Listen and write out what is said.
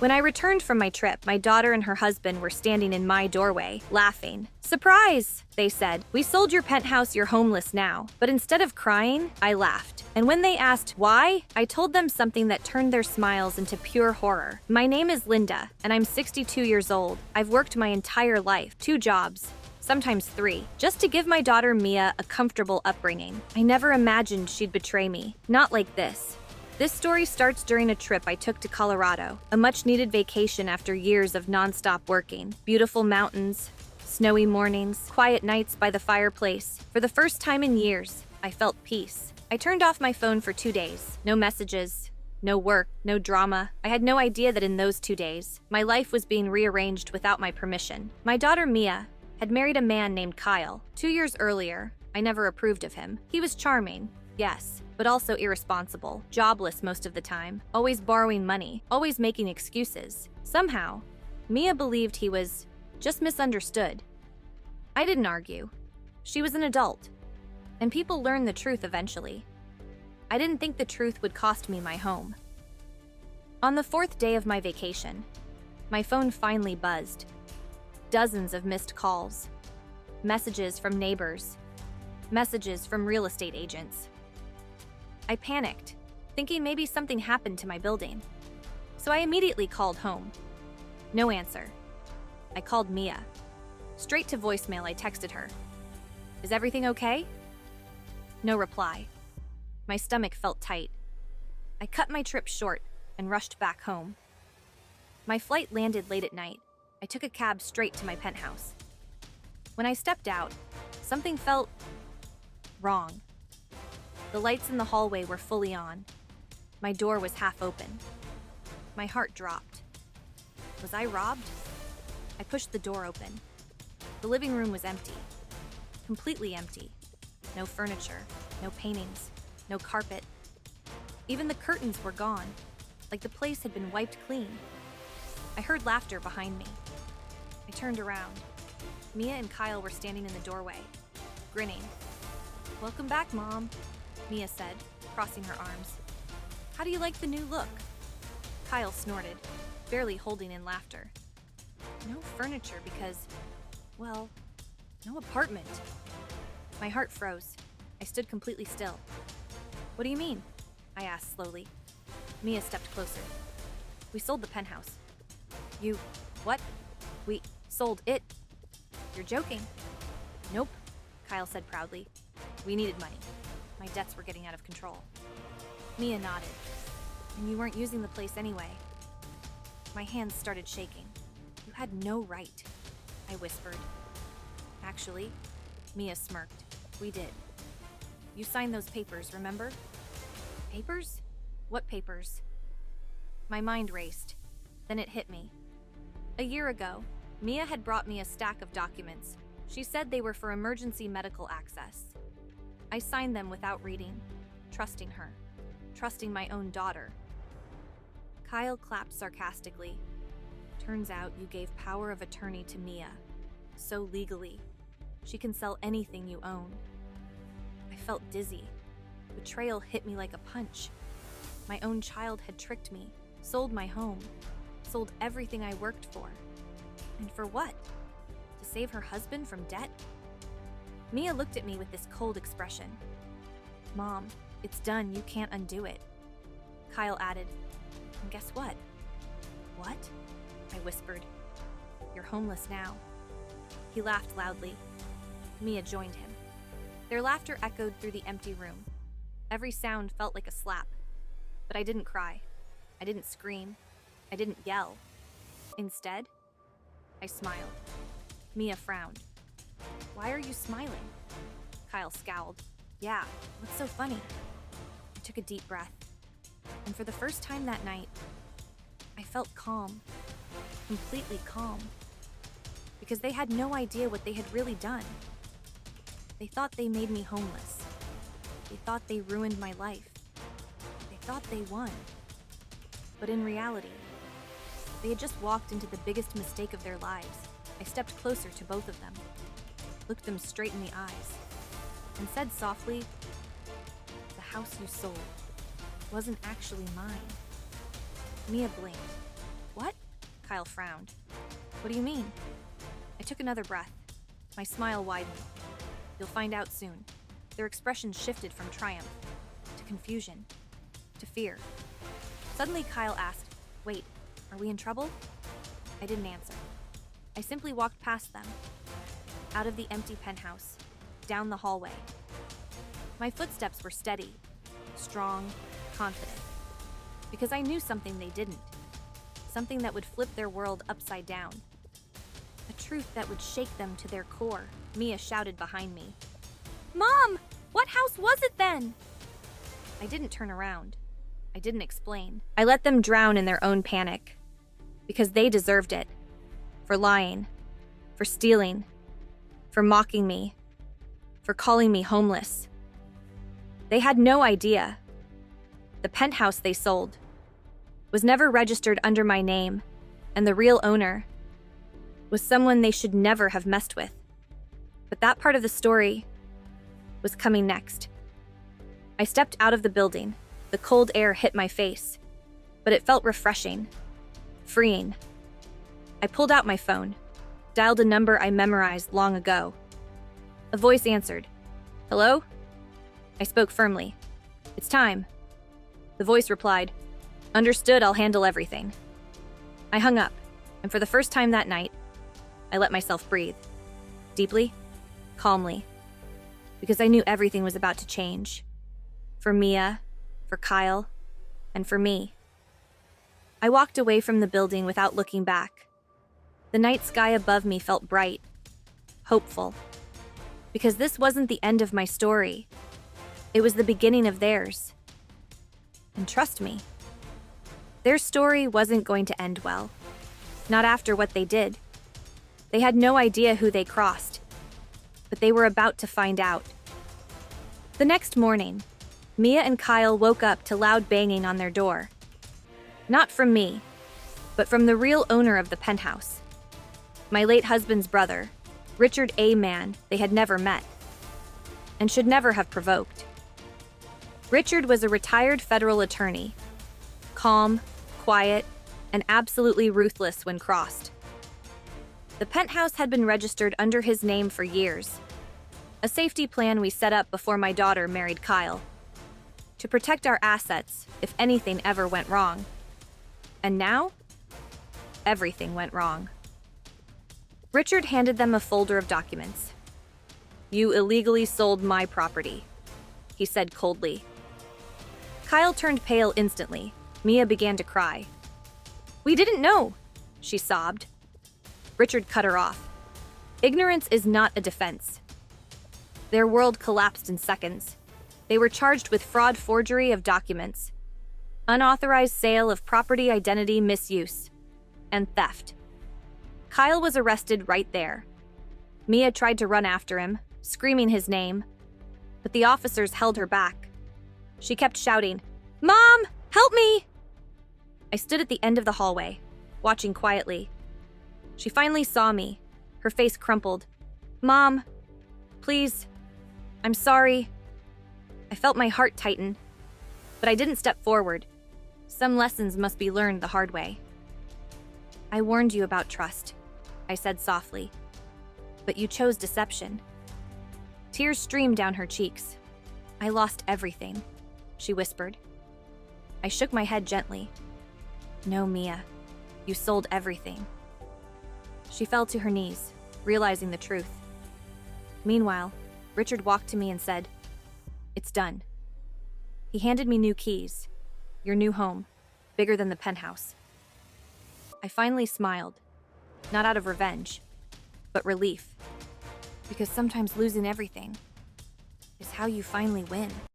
When I returned from my trip, my daughter and her husband were standing in my doorway, laughing. "Surprise!" they said. "We sold your penthouse, you're homeless now." But instead of crying, I laughed. And when they asked why, I told them something that turned their smiles into pure horror. "My name is Linda, and I'm 62 years old. I've worked my entire life, 2 jobs. Sometimes 3, just to give my daughter Mia a comfortable upbringing. I never imagined she'd betray me. Not like this." This story starts during a trip I took to Colorado, a much-needed vacation after years of nonstop working. Beautiful mountains, snowy mornings, quiet nights by the fireplace. For the first time in years, I felt peace. I turned off my phone for 2 days. No messages, no work, no drama. I had no idea that in those 2 days, my life was being rearranged without my permission. My daughter Mia had married a man named Kyle. 2 years earlier, I never approved of him. He was charming, yes, but also irresponsible, jobless most of the time, always borrowing money, always making excuses. Somehow, Mia believed he was just misunderstood. I didn't argue. She was an adult, and people learn the truth eventually. I didn't think the truth would cost me my home. On the 4th day of my vacation, my phone finally buzzed. Dozens of missed calls, messages from neighbors, messages from real estate agents. I panicked, thinking maybe something happened to my building. So I immediately called home. No answer. I called Mia. Straight to voicemail, I texted her. "Is everything okay?" No reply. My stomach felt tight. I cut my trip short and rushed back home. My flight landed late at night. I took a cab straight to my penthouse. When I stepped out, something felt wrong. The lights in the hallway were fully on. My door was half open. My heart dropped. Was I robbed? I pushed the door open. The living room was empty. Completely empty. No furniture, no paintings, no carpet. Even the curtains were gone, like the place had been wiped clean. I heard laughter behind me. I turned around. Mia and Kyle were standing in the doorway, grinning. "Welcome back, Mom," Mia said, crossing her arms. "How do you like the new look?" Kyle snorted, barely holding in laughter. "No furniture because, well, no apartment." My heart froze. I stood completely still. "What do you mean?" I asked slowly. Mia stepped closer. "We sold the penthouse." "You... what?" "We sold it." "You're joking." "Nope," Kyle said proudly. "We needed money. My debts were getting out of control." Mia nodded. "And you weren't using the place anyway." My hands started shaking. "You had no right," I whispered. "Actually," Mia smirked, "we did. You signed those papers, remember?" "Papers? What papers?" My mind raced. Then it hit me. A year ago, Mia had brought me a stack of documents. She said they were for emergency medical access. I signed them without reading, trusting her, trusting my own daughter. Kyle clapped sarcastically. "Turns out you gave power of attorney to Mia. So legally. She can sell anything you own." I felt dizzy. Betrayal hit me like a punch. My own child had tricked me, sold my home, sold everything I worked for. And for what? To save her husband from debt? Mia looked at me with this cold expression. "Mom, it's done. You can't undo it." Kyle added, "And guess what?" "What?" I whispered. "You're homeless now." He laughed loudly. Mia joined him. Their laughter echoed through the empty room. Every sound felt like a slap. But I didn't cry. I didn't scream. I didn't yell. Instead, I smiled. Mia frowned. "Why are you smiling?" Kyle scowled. "Yeah, what's so funny?" I took a deep breath. And for the first time that night, I felt calm. Completely calm. Because they had no idea what they had really done. They thought they made me homeless. They thought they ruined my life. They thought they won. But in reality, they had just walked into the biggest mistake of their lives. I stepped closer to both of them, looked them straight in the eyes, and said softly, "The house you sold wasn't actually mine." Mia blinked. "What?" Kyle frowned. What do you mean? I took another breath. My smile widened. You'll find out soon. Their expressions shifted from triumph to confusion to fear. Suddenly, Kyle asked, "Wait, are we in trouble?" I didn't answer. I simply walked past them, out of the empty penthouse, down the hallway. My footsteps were steady, strong, confident, because I knew something they didn't. Something that would flip their world upside down. A truth that would shake them to their core. Mia shouted behind me. "Mom! What house was it then?" I didn't turn around. I didn't explain. I let them drown in their own panic. Because they deserved it. For lying. For stealing. For mocking me. For calling me homeless. They had no idea. The penthouse they sold was never registered under my name, and the real owner was someone they should never have messed with. But that part of the story was coming next. I stepped out of the building. The cold air hit my face, but it felt refreshing, freeing. I pulled out my phone, dialed a number I memorized long ago. A voice answered. "Hello?" I spoke firmly. "It's time." The voice replied, "Understood, I'll handle everything." I hung up, and for the first time that night, I let myself breathe. Deeply, calmly, because I knew everything was about to change. For Mia, for Kyle, and for me. I walked away from the building without looking back. The night sky above me felt bright, hopeful, because this wasn't the end of my story. It was the beginning of theirs. And trust me, their story wasn't going to end well. Not after what they did. They had no idea who they crossed, but they were about to find out. The next morning, Mia and Kyle woke up to loud banging on their door. Not from me, but from the real owner of the penthouse. My late husband's brother, Richard A. Mann, they had never met, and should never have provoked. Richard was a retired federal attorney, calm, quiet, and absolutely ruthless when crossed. The penthouse had been registered under his name for years, a safety plan we set up before my daughter married Kyle, to protect our assets if anything ever went wrong. And now, everything went wrong. Richard handed them a folder of documents. "You illegally sold my property," he said coldly. Kyle turned pale instantly. Mia began to cry. "We didn't know," she sobbed. Richard cut her off. Ignorance is not a defense. Their world collapsed in seconds. They were charged with fraud, forgery of documents, unauthorized sale of property, identity misuse, and theft. Kyle was arrested right there. Mia tried to run after him, screaming his name, but the officers held her back. She kept shouting, "Mom, help me!" I stood at the end of the hallway, watching quietly. She finally saw me, her face crumpled. "Mom, please, I'm sorry." I felt my heart tighten, but I didn't step forward. Some lessons must be learned the hard way. "I warned you about trust," I said softly, "but you chose deception." Tears streamed down her cheeks. "I lost everything," she whispered. I shook my head gently. "No, Mia, you sold everything." She fell to her knees, realizing the truth. Meanwhile, Richard walked to me and said, "It's done." He handed me new keys, your new home, bigger than the penthouse. I finally smiled, not out of revenge, but relief. Because sometimes losing everything is how you finally win.